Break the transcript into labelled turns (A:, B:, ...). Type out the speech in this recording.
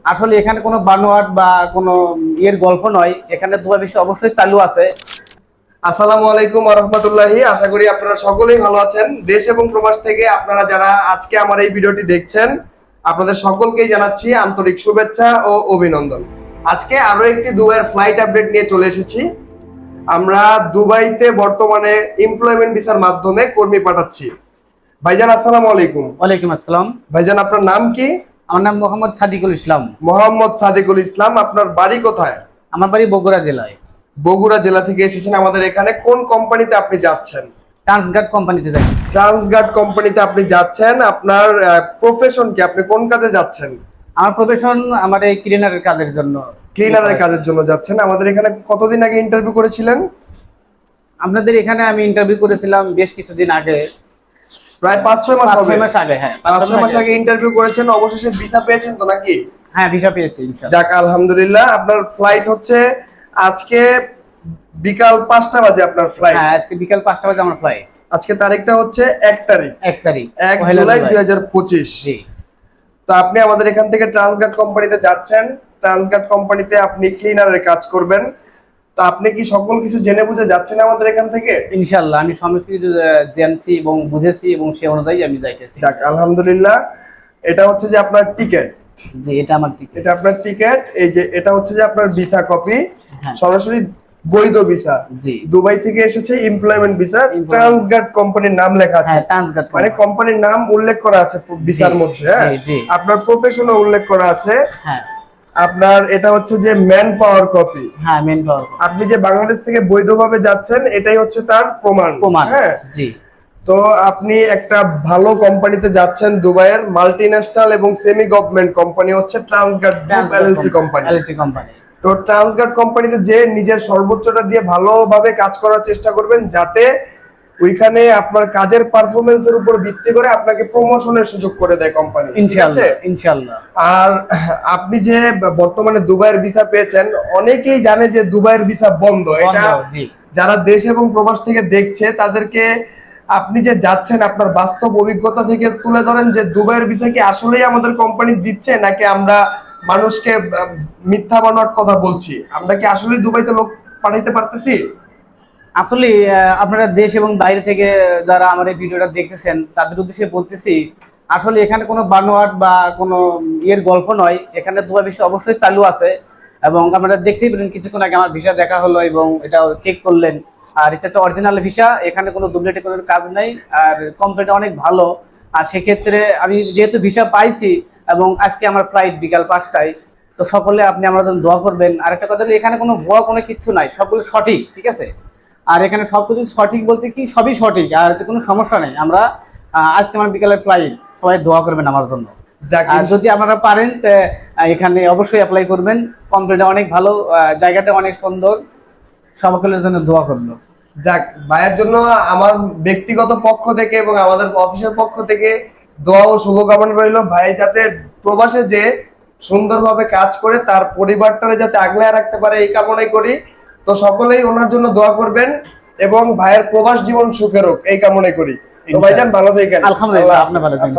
A: আসলে এখানে কোনো বানোয়াট বা কোনো ইয়ের গল্প নয়, এখানে দুবাই ভিসা অবশ্যই চালু আছে।
B: আসসালামু আলাইকুম ওয়া রাহমাতুল্লাহি। আশা করি আপনারা সকলেই ভালো আছেন। দেশ এবং প্রবাস থেকে আপনারা যারা আজকে আমার এই ভিডিওটি দেখছেন, আপনাদের সকলকেই জানাচ্ছি আন্তরিক শুভেচ্ছা ও অভিনন্দন। আজকে আরো একটি দুবাইয়ের ফ্লাইট আপডেট নিয়ে চলে এসেছি। আমরা দুবাইতে বর্তমানে এমপ্লয়মেন্ট ভিসার মাধ্যমে কর্মী পাঠাচ্ছি। ভাইজান আসসালামু আলাইকুম।
A: ওয়ালাইকুম আসসালাম।
B: ভাইজান আপনার নাম কি?
A: আমার নাম মোহাম্মদ সাদিকুল ইসলাম।
B: মোহাম্মদ সাদিকুল ইসলাম। আপনার বাড়ি কোথায়?
A: আমার বাড়ি বগুড়া জেলায়।
B: বগুড়া জেলা থেকে এসেছেন আমাদের এখানে। কোন কোম্পানিতে আপনি যাচ্ছেন?
A: ট্রান্সগার্ড কোম্পানিতে যাচ্ছি।
B: ট্রান্সগার্ড কোম্পানিতে আপনি যাচ্ছেন। আপনার প্রফেশন কি? আপনি কোন কাজে যাচ্ছেন?
A: আমার প্রফেশন আমার এই ক্লিনারের কাজের জন্য।
B: ক্লিনারের কাজের জন্য যাচ্ছেন। আমাদের এখানে কতদিন আগে ইন্টারভিউ করেছিলেন?
A: আপনাদের এখানে আমি ইন্টারভিউ করেছিলাম বেশ কিছুদিন আগে,
B: প্রায় 5-6 মাস হবে।
A: 5-6 মাস আগে। হ্যাঁ,
B: 5-6 মাস আগে ইন্টারভিউ করেছেন। অবশেষে ভিসা পেয়েছেন তো নাকি?
A: হ্যাঁ, ভিসা পেয়েছি ইনশাআল্লাহ।
B: যাক আলহামদুলিল্লাহ। আপনার ফ্লাইট হচ্ছে আজকে বিকাল 5টা বাজে আপনার ফ্লাইট।
A: হ্যাঁ, আজকে বিকাল 5টা বাজে আমার ফ্লাইট।
B: আজকে তারিখটা হচ্ছে 1 তারিখ।
A: 1 তারিখ
B: 1 জুলাই 2025।
A: জি।
B: তো আপনি আমাদের এখান থেকে ট্রান্সগার্ড কোম্পানিতে যাচ্ছেন। ট্রান্সগার্ড কোম্পানিতে আপনি ক্লিনারের কাজ করবেন। তো আপনি কি সকল কিছু জেনে বুঝে যাচ্ছেন আমাদের এখান থেকে?
A: ইনশাআল্লাহ আমি সমস্ত কিছু জানছি এবং বুঝেছি এবং সেই অনুযায়ী আমি যাইতেছি।
B: যাক আলহামদুলিল্লাহ। এটা হচ্ছে যে আপনার টিকেট।
A: জি, এটা আমার টিকেট।
B: এটা আপনার টিকেট। এই যে এটা হচ্ছে যে আপনার ভিসা কপি।
A: হ্যাঁ।
B: সরাসরি বৈধ ভিসা।
A: জি।
B: দুবাই থেকে এসেছে এমপ্লয়মেন্ট ভিসা। ট্রান্সগার্ড কোম্পানির নাম লেখা আছে।
A: হ্যাঁ, ট্রান্সগার্ড
B: মানে কোম্পানির নাম উল্লেখ করা আছে ভিসার মধ্যে। হ্যাঁ,
A: জি।
B: আপনার প্রফেশনও উল্লেখ করা আছে।
A: হ্যাঁ।
B: আপনার এটা হচ্ছে যে ম্যান পাওয়ার কপি।
A: হ্যাঁ, মেন পাওয়ার।
B: আপনি যে বাংলাদেশ থেকে বৈধভাবে যাচ্ছেন এটাই হচ্ছে তার প্রমাণ। হ্যাঁ,
A: জি।
B: তো আপনি একটা ভালো কোম্পানিতে যাচ্ছেন। দুবাইয়ের মাল্টিন্যাশনাল এবং সেমি গভর্নমেন্ট কোম্পানি হচ্ছে ট্রান্সগার্ড গ্রুপ এলএলসি কোম্পানি। তো ট্রান্সগার্ড কোম্পানিতে যে নিজের সর্বোচ্চটা দিয়ে ভালোভাবে কাজ করার চেষ্টা করবেন, যাতে ওইখানে আপনার কাজের পারফরমেন্সের উপর ভিত্তি করে আপনাকে প্রমোশনের সুযোগ করে দেয় কোম্পানি।
A: ইনশাআল্লাহ ইনশাআল্লাহ।
B: আর আপনি যে বর্তমানে দুবাইয়ের ভিসা পেয়েছেন, অনেকেই জানে যে দুবাইয়ের ভিসা বন্ধ। এটা যারা দেশ এবং প্রবাস থেকে দেখছে তাদেরকে আপনি যে যাচ্ছেন আপনার বাস্তব অভিজ্ঞতা থেকে তুলে ধরেন যে দুবাইয়ের ভিসা কি আসলেই আমাদের কোম্পানি দিচ্ছে, নাকি আমরা মানুষকে মিথ্যা বানোয়াট কথা বলছি? আমরা কি আসলেই দুবাইতে লোক পাঠাইতে পারতেছি?
A: আসলে আপনারা দেশ এবং বাইরে থেকে যারা আমার এই ভিডিওটা দেখতেছেন তাদের উদ্দেশ্যে বলতেছি, আসলে এখানে কোনো বানোয়াট বা কোনো ইয়ের গল্প নয়। এখানে দুবাই ভিসা অবশ্যই চালু আছে এবং আপনারা দেখতেই পেলেন কিছুক্ষণ আগে আমার ভিসা দেখা হলো এবং এটা চেক করলেন। আর এটা হচ্ছে অরিজিনাল ভিসা, এখানে কোনো ডুপ্লিকেট কোনো কাজ নেই। আর কোম্পানিটা অনেক ভালো। আর সেক্ষেত্রে আমি যেহেতু ভিসা পাইছি এবং আজকে আমার ফ্লাইট বিকাল 5টায়, তো সকলে আপনি আমার জন্য দোয়া করবেন। আর একটা কথা হলো এখানে কোনো ভুয়া কোনো কিছু নাই, সবগুলো সঠিক, ঠিক আছে? আর এখানে সবকিছু সঠিক বলতে কি সবই সঠিক, আর কোনো সমস্যা নেই। আমরা আজকে আমার বিকালের ফ্লাইট, সবাই দোয়া করবেন আমার জন্য। আর যদি আপনারা পারেন এখানে অবশ্যই অ্যাপ্লাই করবেন। কোম্পানিটা অনেক ভালো, জায়গাটা অনেক সুন্দর, সকলের জন্য দোয়া করলো।
B: যাক, ভাইয়ের জন্য আমার ব্যক্তিগত পক্ষ থেকে এবং আমাদের অফিসের পক্ষ থেকে দোয়া ও শুভকামনা রইল। ভাই যাতে প্রবাসে যে সুন্দরভাবে কাজ করে তার পরিবারটারে যাতে আগলায় রাখতে পারে, এই কামনাই করি। তো সকলেই ওনার জন্য দোয়া করবেন এবং ভাইয়ের প্রবাস জীবন সুখের হোক, এই কামনাই করি। তো ভাইজান ভালো থাকেন।
A: আলহামদুলিল্লাহ, আপনি ভালো থাকেন।